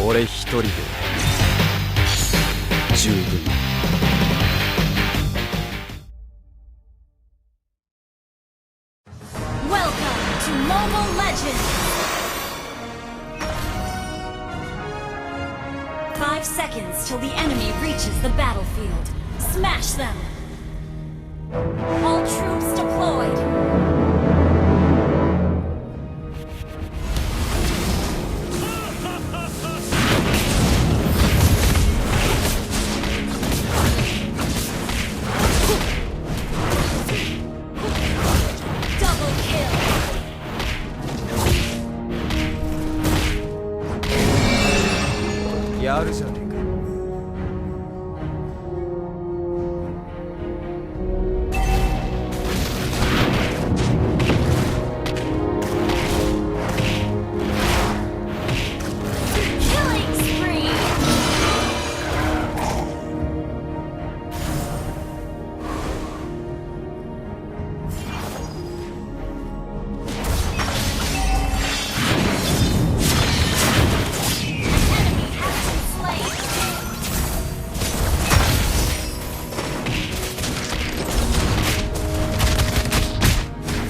俺一人で十分。Welcome to Mobile Legends! 5 seconds till the enemy reaches the battlefield. Smash them! All troops deployed! Double kill! やるじゃねえか。Killing spree! Enemy has been slain!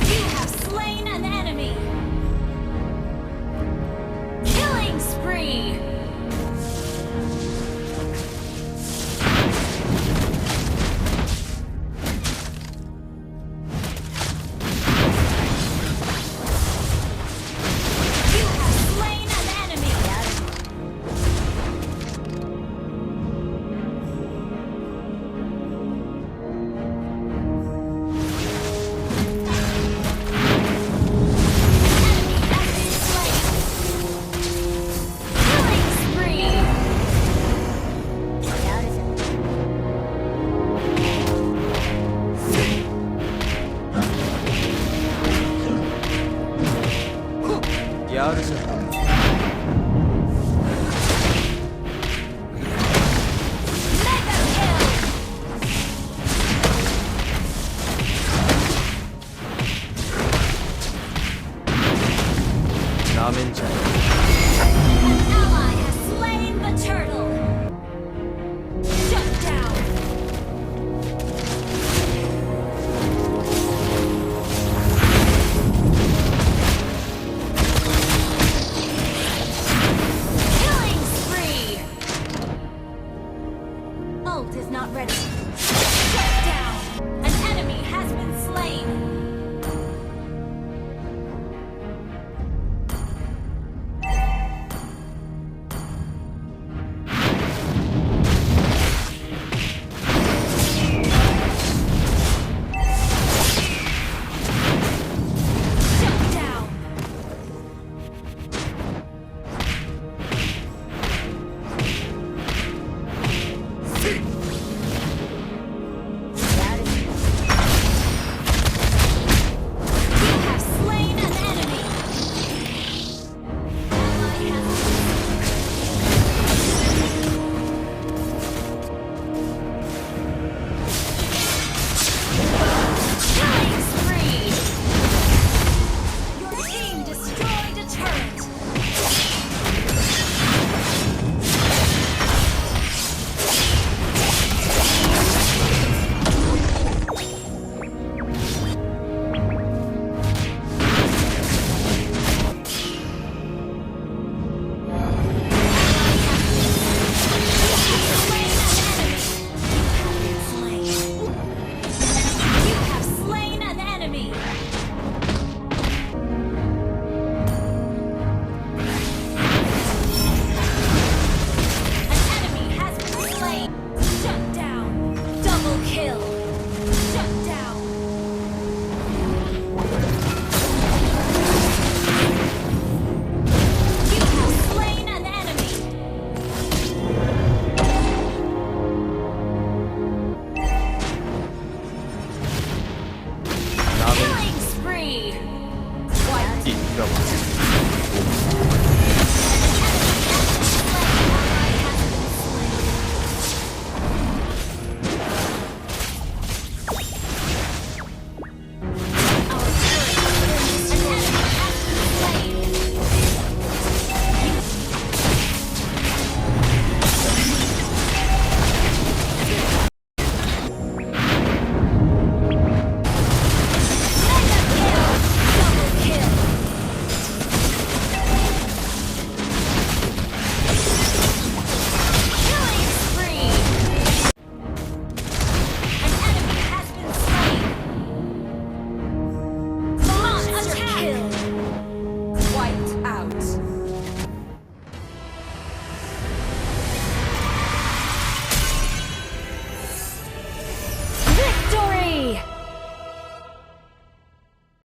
You have slain an enemy! Killing spree! You have slain an enemy! Enemy has been slain! Killing spree!やるじゃねえか。Mega kill! なめんじゃね An ally has slain the turtle! Shut down! Killing spree! Ult is not ready.